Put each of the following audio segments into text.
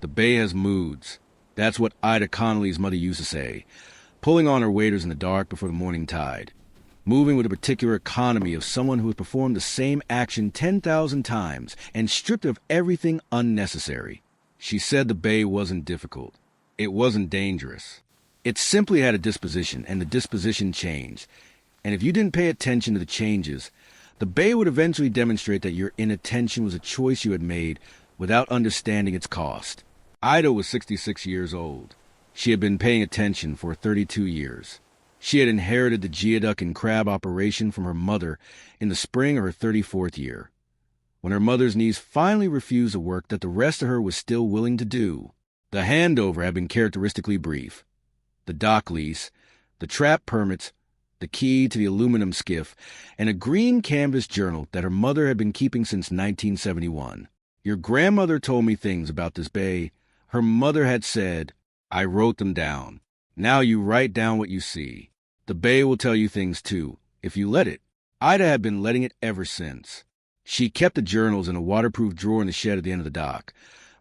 The bay has moods. That's what Ida Connolly's mother used to say, pulling on her waders in the dark before the morning tide, moving with a particular economy of someone who has performed the same action 10,000 times and stripped of everything unnecessary. She said the bay wasn't difficult. It wasn't dangerous. It simply had a disposition, and the disposition changed. And if you didn't pay attention to the changes, the bay would eventually demonstrate that your inattention was a choice you had made without understanding its cost. Ida was 66 years old. She had been paying attention for 32 years. She had inherited the geoduck and crab operation from her mother in the spring of her 34th year, when her mother's knees finally refused the work that the rest of her was still willing to do. The handover had been characteristically brief. The dock lease, the trap permits, the key to the aluminum skiff, and a green canvas journal that her mother had been keeping since 1971. Your grandmother told me things about this bay. Her mother had said, I wrote them down. Now you write down what you see. The bay will tell you things too, if you let it. Ida had been letting it ever since. She kept the journals in a waterproof drawer in the shed at the end of the dock,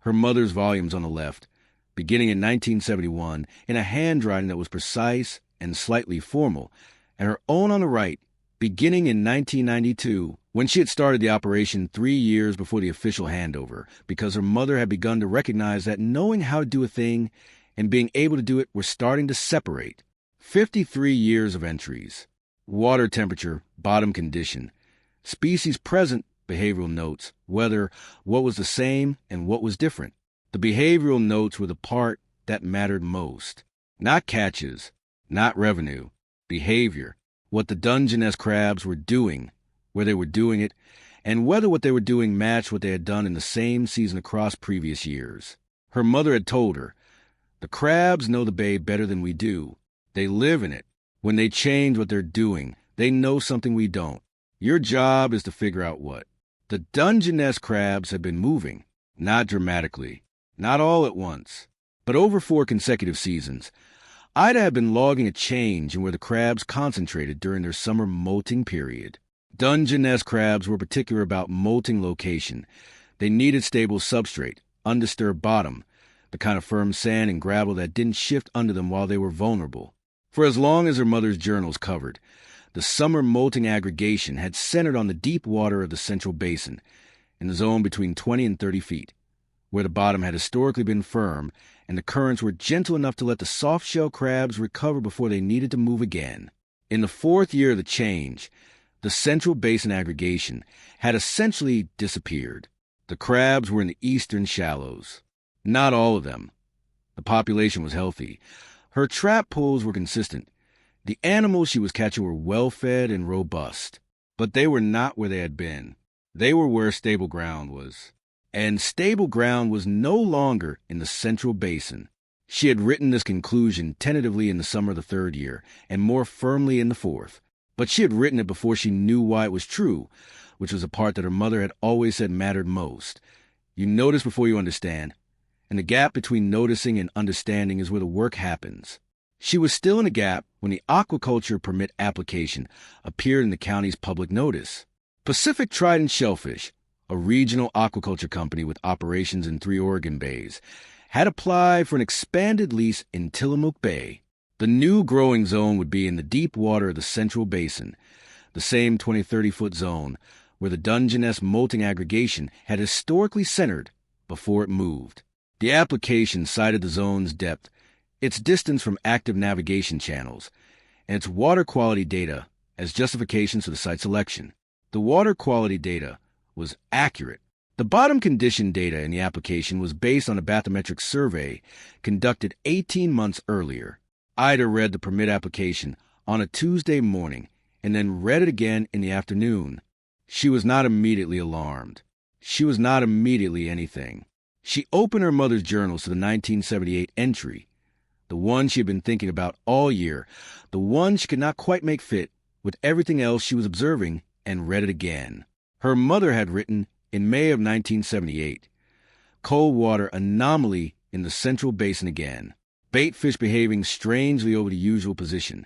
her mother's volumes on the left, beginning in 1971, in a handwriting that was precise and slightly formal, and her own on the right, beginning in 1992, when she had started the operation 3 years before the official handover, because her mother had begun to recognize that knowing how to do a thing and being able to do it were starting to separate. 53 years of entries. Water temperature, bottom condition. Species present, behavioral notes, weather, what was the same and what was different. The behavioral notes were the part that mattered most. Not catches, not revenue, behavior, what the Dungeness crabs were doing, where they were doing it, and whether what they were doing matched what they had done in the same season across previous years. Her mother had told her, the crabs know the bay better than we do. They live in it. When they change what they're doing, they know something we don't. Your job is to figure out what. The Dungeness crabs have been moving, not dramatically, not all at once, but over 4 consecutive seasons. Ida had been logging a change in where the crabs concentrated during their summer molting period. Dungeness crabs were particular about molting location. They needed stable substrate, undisturbed bottom, the kind of firm sand and gravel that didn't shift under them while they were vulnerable. For as long as her mother's journals covered, the summer molting aggregation had centered on the deep water of the Central Basin, in the zone between 20 and 30 feet, where the bottom had historically been firm and the currents were gentle enough to let the soft-shell crabs recover before they needed to move again. In the 4th year of the change, the Central Basin aggregation had essentially disappeared. The crabs were in the eastern shallows. Not all of them. The population was healthy. Her trap pulls were consistent. The animals she was catching were well-fed and robust. But they were not where they had been. They were where stable ground was. And stable ground was no longer in the Central Basin. She had written this conclusion tentatively in the summer of the 3rd year, and more firmly in the 4th. But she had written it before she knew why it was true, which was a part that her mother had always said mattered most. You notice before you understand, and the gap between noticing and understanding is where the work happens. She was still in a gap when the aquaculture permit application appeared in the county's public notice. Pacific Trident Shellfish, a regional aquaculture company with operations in 3 Oregon bays, had applied for an expanded lease in Tillamook Bay. The new growing zone would be in the deep water of the Central Basin, the same 20-30-foot zone where the Dungeness molting aggregation had historically centered before it moved. The application cited the zone's depth, its distance from active navigation channels, and its water quality data as justifications for the site selection. The water quality data was accurate. The bottom condition data in the application was based on a bathymetric survey conducted 18 months earlier. Ida read the permit application on a Tuesday morning and then read it again in the afternoon. She was not immediately alarmed. She was not immediately anything. She opened her mother's journals to the 1978 entry, the one she had been thinking about all year, the one she could not quite make fit with everything else she was observing, and read it again. Her mother had written in May of 1978, cold water anomaly in the Central Basin again, baitfish behaving strangely over the usual position,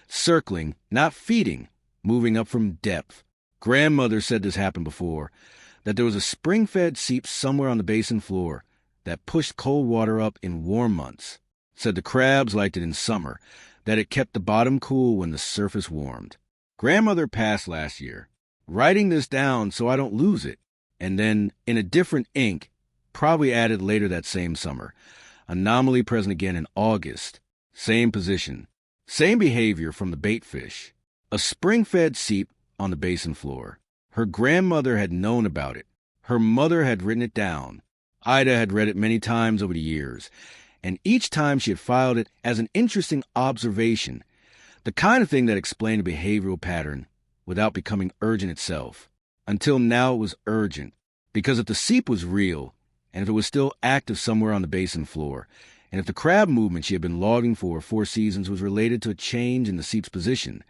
circling, not feeding, moving up from depth. Grandmother said this happened before, that there was a spring-fed seep somewhere on the basin floor, that pushed cold water up in warm months. Said the crabs liked it in summer, that it kept the bottom cool when the surface warmed. Grandmother passed last year. Writing this down so I don't lose it. And then, in a different ink, probably added later that same summer. Anomaly present again in August. Same position. Same behavior from the baitfish. A spring-fed seep on the basin floor. Her grandmother had known about it. Her mother had written it down. Ida had read it many times over the years, and each time she had filed it as an interesting observation, the kind of thing that explained a behavioral pattern without becoming urgent itself. Until now it was urgent, because if the seep was real, and if it was still active somewhere on the basin floor, and if the crab movement she had been logging for 4 seasons was related to a change in the seep's position,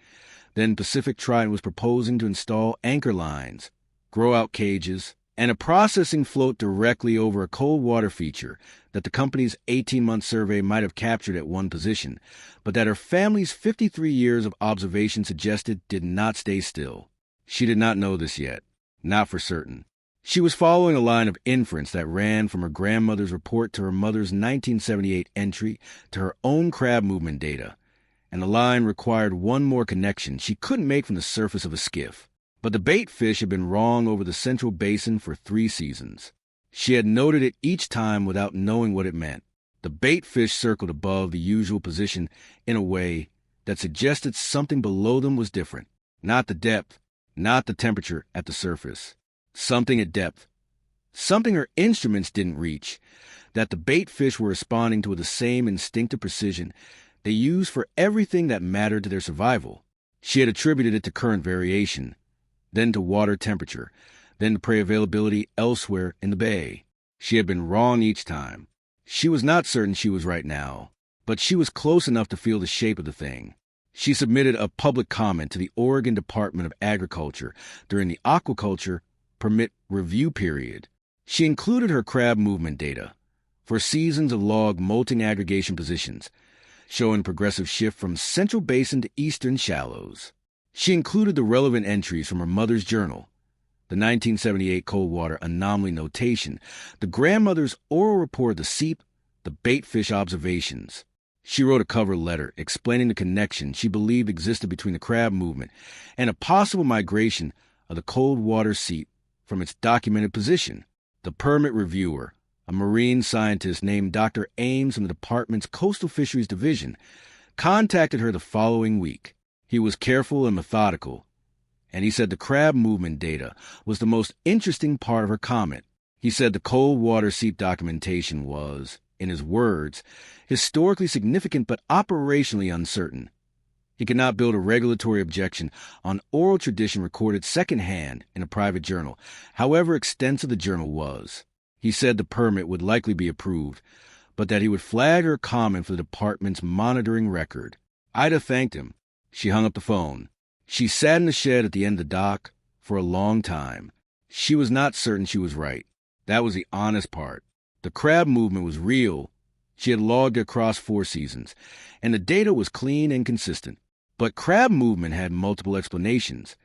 then Pacific Trident was proposing to install anchor lines, grow out cages, and a processing float directly over a cold water feature that the company's 18-month survey might have captured at one position, but that her family's 53 years of observation suggested did not stay still. She did not know this yet, not for certain. She was following a line of inference that ran from her grandmother's report to her mother's 1978 entry to her own crab movement data, and the line required one more connection she couldn't make from the surface of a skiff. But the baitfish had been wrong over the central basin for 3 seasons. She had noted it each time without knowing what it meant. The baitfish circled above the usual position in a way that suggested something below them was different. Not the depth, not the temperature at the surface. Something at depth. Something her instruments didn't reach, that the baitfish were responding to with the same instinctive precision they used for everything that mattered to their survival. She had attributed it to current variation, then to water temperature, then to prey availability elsewhere in the bay. She had been wrong each time. She was not certain she was right now, but she was close enough to feel the shape of the thing. She submitted a public comment to the Oregon Department of Agriculture during the Aquaculture permit review period. She included her crab movement data for seasons of log molting aggregation positions, showing progressive shift from central basin to eastern shallows. She included the relevant entries from her mother's journal, the 1978 cold water anomaly notation, the grandmother's oral report of the seep, the baitfish observations. She wrote a cover letter explaining the connection she believed existed between the crab movement and a possible migration of the cold water seep from its documented position. The permit reviewer, a marine scientist named Dr. Ames from the department's Coastal Fisheries Division, contacted her the following week. He was careful and methodical, and he said the crab movement data was the most interesting part of her comment. He said the cold water seep documentation was, in his words, historically significant but operationally uncertain. He could not build a regulatory objection on oral tradition recorded secondhand in a private journal, however extensive the journal was. He said the permit would likely be approved, but that he would flag her comment for the department's monitoring record. Ida thanked him. She hung up the phone. She sat in the shed at the end of the dock for a long time. She was not certain she was right. That was the honest part. The crab movement was real. She had logged it across 4 seasons, and the data was clean and consistent. But crab movement had multiple explanations,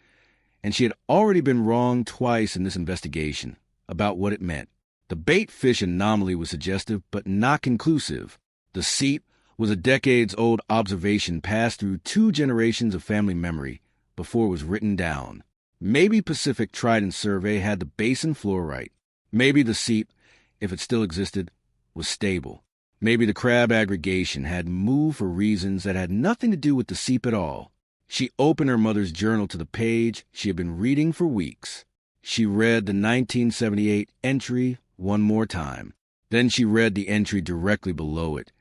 and she had already been wrong twice in this investigation about what it meant. The baitfish anomaly was suggestive but not conclusive. The seep was a decades-old observation passed through 2 generations of family memory before it was written down. Maybe Pacific Trident survey had the basin floor right. Maybe the seep, if it still existed, was stable. Maybe the crab aggregation had moved for reasons that had nothing to do with the seep at all. She opened her mother's journal to the page she had been reading for weeks. She read the 1978 entry one more time. Then she read the entry directly below it,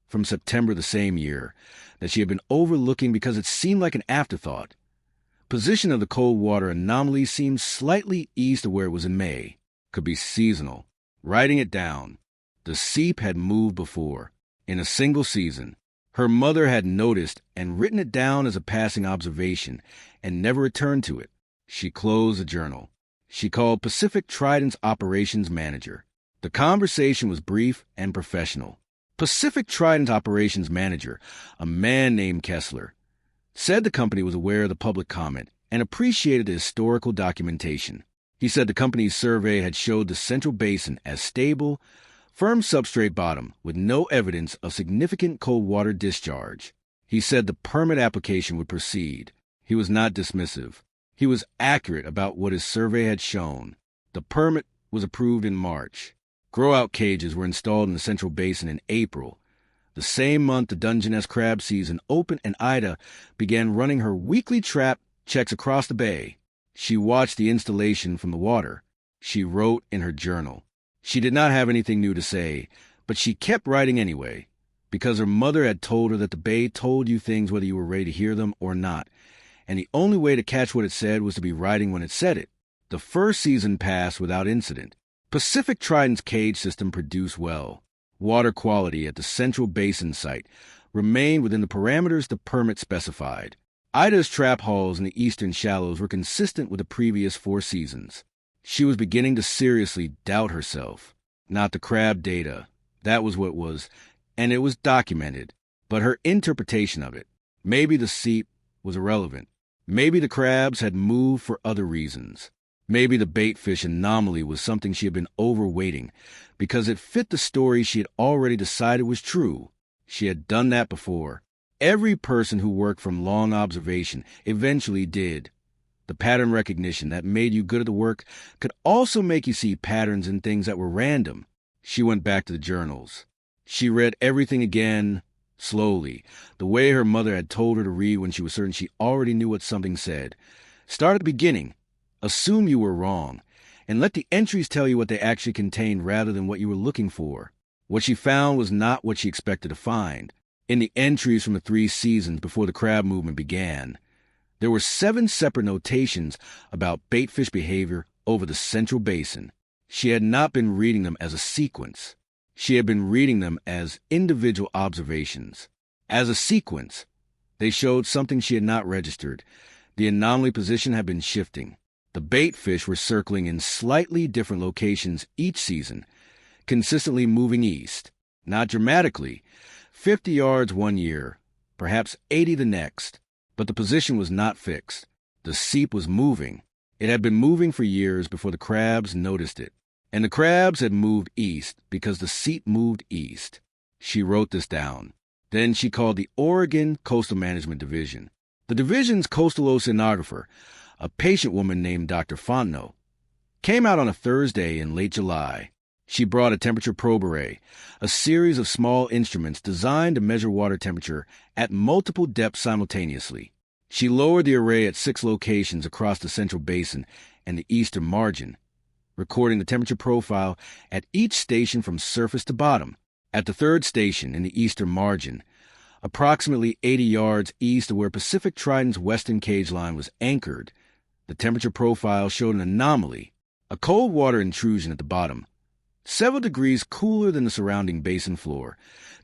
from September the same year, that she had been overlooking because it seemed like an afterthought. Position of the cold water anomaly seemed slightly east of where it was in May. Could be seasonal. Writing it down. The seep had moved before, in a single season. Her mother had noticed and written it down as a passing observation and never returned to it. She closed the journal. She called Pacific Trident's operations manager. The conversation was brief and professional. Pacific Trident's operations manager, a man named Kessler, said the company was aware of the public comment and appreciated the historical documentation. He said the company's survey had showed the central basin as stable Firm substrate bottom with no evidence of significant cold water discharge. He said the permit application would proceed. He was not dismissive. He was accurate about what his survey had shown. The permit was approved in March. Grow-out cages were installed in the Central Basin in April. The same month the Dungeness crab season opened and Ida began running her weekly trap checks across the bay. She watched the installation from the water. She wrote in her journal. She did not have anything new to say, but she kept writing anyway, because her mother had told her that the bay told you things whether you were ready to hear them or not, and the only way to catch what it said was to be writing when it said it. The first season passed without incident. Pacific Trident's cage system produced well. Water quality at the Central Basin site remained within the parameters the permit specified. Ida's trap hauls in the eastern shallows were consistent with the previous 4 seasons. She was beginning to seriously doubt herself. Not the crab data. That was what was, and it was documented. But her interpretation of it. Maybe the seep was irrelevant. Maybe the crabs had moved for other reasons. Maybe the baitfish anomaly was something she had been overweighting because it fit the story she had already decided was true. She had done that before. Every person who worked from long observation eventually did. The pattern recognition that made you good at the work could also make you see patterns in things that were random. She went back to the journals. She read everything again, slowly, the way her mother had told her to read when she was certain she already knew what something said. Start at the beginning. Assume you were wrong, and let the entries tell you what they actually contained rather than what you were looking for. What she found was not what she expected to find. In the entries from the 3 seasons before the crab movement began, there were 7 separate notations about baitfish behavior over the Central Basin. She had not been reading them as a sequence. She had been reading them as individual observations. As a sequence, they showed something she had not registered. The anomaly position had been shifting. The baitfish were circling in slightly different locations each season, consistently moving east. Not dramatically, 50 yards one year, perhaps 80 the next, but the position was not fixed. The seep was moving. It had been moving for years before the crabs noticed it. And the crabs had moved east because the seep moved east. She wrote this down. Then she called the Oregon Coastal Management Division. The division's coastal oceanographer, a patient woman named Dr. Fontenot, came out on a Thursday in late July. She brought a temperature probe array, a series of small instruments designed to measure water temperature at multiple depths simultaneously. She lowered the array at 6 locations across the Central Basin and the eastern margin, recording the temperature profile at each station from surface to bottom. At the 3rd station in the eastern margin, approximately 80 yards east of where Pacific Trident's western cage line was anchored, the temperature profile showed an anomaly, a cold water intrusion at the bottom, several degrees cooler than the surrounding basin floor,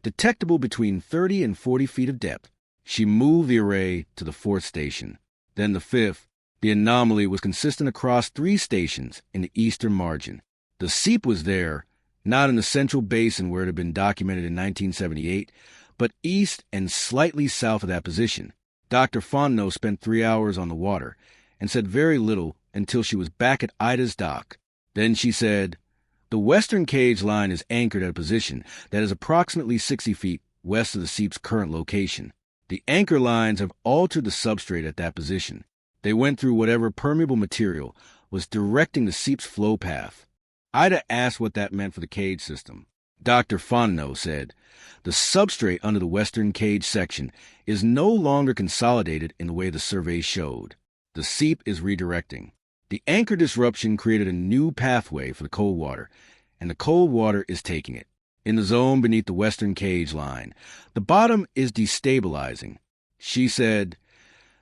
detectable between 30 and 40 feet of depth. She moved the array to the 4th station. Then the 5th. The anomaly was consistent across 3 stations in the eastern margin. The seep was there, not in the Central Basin where it had been documented in 1978, but east and slightly south of that position. Dr. Fontenot spent 3 hours on the water and said very little until she was back at Ida's dock. Then she said, "The western cage line is anchored at a position that is approximately 60 feet west of the seep's current location. The anchor lines have altered the substrate at that position. They went through whatever permeable material was directing the seep's flow path." Ida asked what that meant for the cage system. Dr. Fontenot said, "The substrate under the western cage section is no longer consolidated in the way the survey showed. The seep is redirecting. The anchor disruption created a new pathway for the cold water, and the cold water is taking it. In the zone beneath the western cage line, the bottom is destabilizing." She said,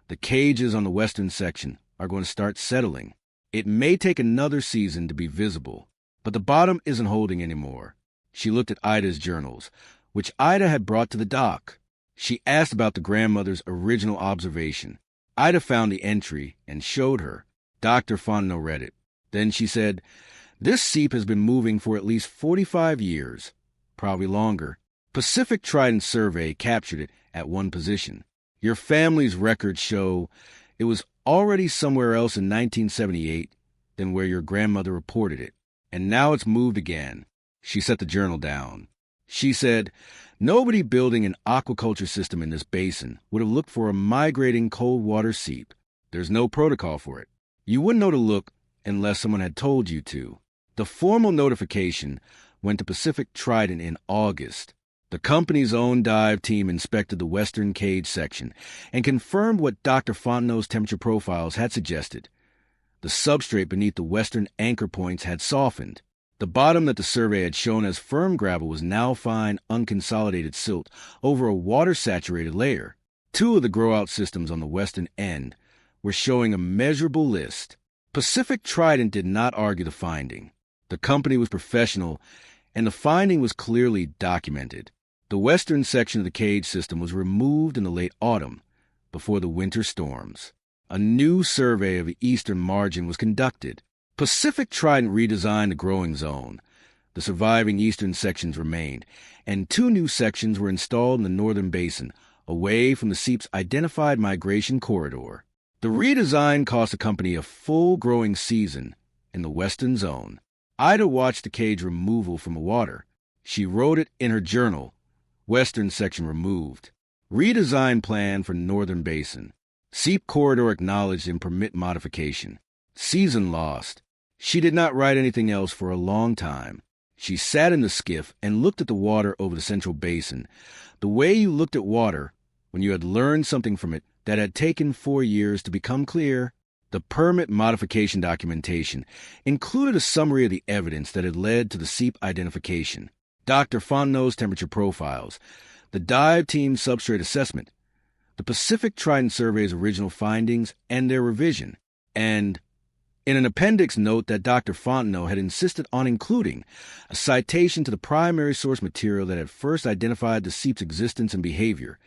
"The cages on the western section are going to start settling. It may take another season to be visible, but the bottom isn't holding anymore." She looked at Ida's journals, which Ida had brought to the dock. She asked about the grandmother's original observation. Ida found the entry and showed her. Dr. Fontenot read it. Then she said, "This seep has been moving for at least 45 years, probably longer. Pacific Trident survey captured it at one position. Your family's records show it was already somewhere else in 1978 than where your grandmother reported it, and now it's moved again. She set the journal down. She said, "Nobody building an aquaculture system in this basin would have looked for a migrating cold water seep. There's no protocol for it. You wouldn't know to look unless someone had told you to." The formal notification went to Pacific Trident in August. The company's own dive team inspected the western cage section and confirmed what Dr. Fontenot's temperature profiles had suggested. The substrate beneath the western anchor points had softened. The bottom that the survey had shown as firm gravel was now fine, unconsolidated silt over a water-saturated layer. Two of the grow-out systems on the western end were showing a measurable list. Pacific Trident did not argue the finding. The company was professional, and the finding was clearly documented. The western section of the cage system was removed in the late autumn, before the winter storms. A new survey of the eastern margin was conducted. Pacific Trident redesigned the growing zone. The surviving eastern sections remained, and 2 new sections were installed in the northern basin, away from the seep's identified migration corridor. The redesign cost the company a full growing season in the western zone. Ida watched the cage removal from the water. She wrote it in her journal. Western section removed. Redesign plan for northern basin. Seep corridor acknowledged and permit modification. Season lost. She did not write anything else for a long time. She sat in the skiff and looked at the water over the central basin, the way you looked at water when you had learned something from it that had taken 4 years to become clear. The permit modification documentation included a summary of the evidence that had led to the seep identification. Dr. Fontenot's temperature profiles, the dive team's substrate assessment, the Pacific Trident Survey's original findings and their revision, and in an appendix note that Dr. Fontenot had insisted on including, a citation to the primary source material that had first identified the seep's existence and behavior.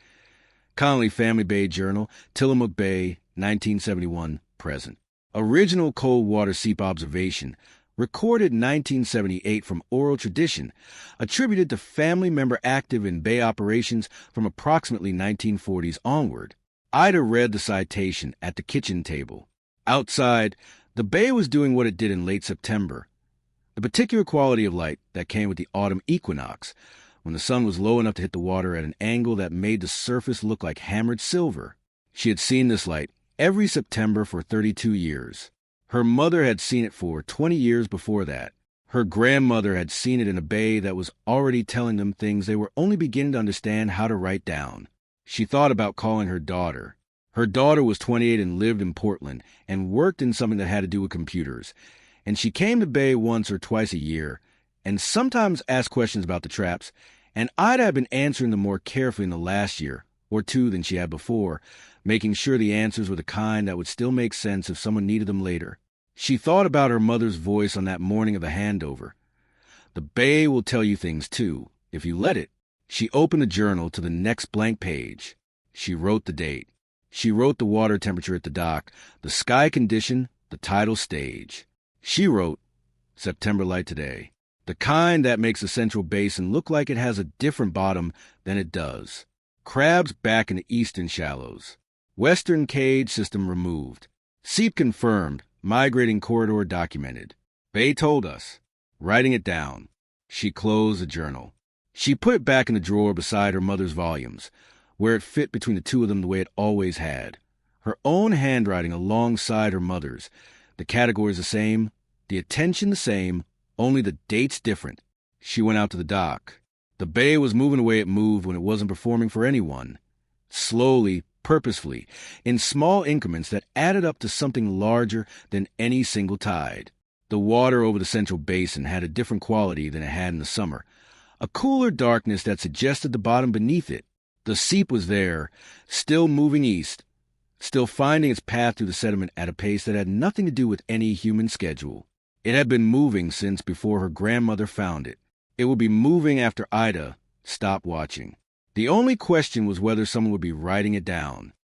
Connolly Family Bay Journal, Tillamook Bay, 1971, present. Original cold water seep observation, recorded in 1978 from oral tradition, attributed to family member active in bay operations from approximately 1940s onward. Ida read the citation at the kitchen table. Outside, the bay was doing what it did in late September. The particular quality of light that came with the autumn equinox, when the sun was low enough to hit the water at an angle that made the surface look like hammered silver. She had seen this light every September for 32 years. Her mother had seen it for 20 years before that. Her grandmother had seen it in a bay that was already telling them things they were only beginning to understand how to write down. She thought about calling her daughter. Her daughter was 28 and lived in Portland and worked in something that had to do with computers. And she came to Bay once or twice a year and sometimes asked questions about the traps, and Ida had been answering them more carefully in the last year or 2 than she had before, making sure the answers were the kind that would still make sense if someone needed them later. She thought about her mother's voice on that morning of the handover. The bay will tell you things, too, if you let it. She opened the journal to the next blank page. She wrote the date. She wrote the water temperature at the dock, the sky condition, the tidal stage. She wrote, September light today. The kind that makes the central basin look like it has a different bottom than it does. Crabs back in the eastern shallows. Western cage system removed. Seep confirmed. Migrating corridor documented. Bay told us. Writing it down. She closed the journal. She put it back in the drawer beside her mother's volumes, where it fit between the 2 of them the way it always had. Her own handwriting alongside her mother's. The categories the same, the attention the same, only the dates different. She went out to the dock. The bay was moving the way it moved when it wasn't performing for anyone. Slowly, purposefully, in small increments that added up to something larger than any single tide. The water over the central basin had a different quality than it had in the summer, a cooler darkness that suggested the bottom beneath it. The seep was there, still moving east, still finding its path through the sediment at a pace that had nothing to do with any human schedule. It had been moving since before her grandmother found it. It would be moving after Ida stopped watching. The only question was whether someone would be writing it down.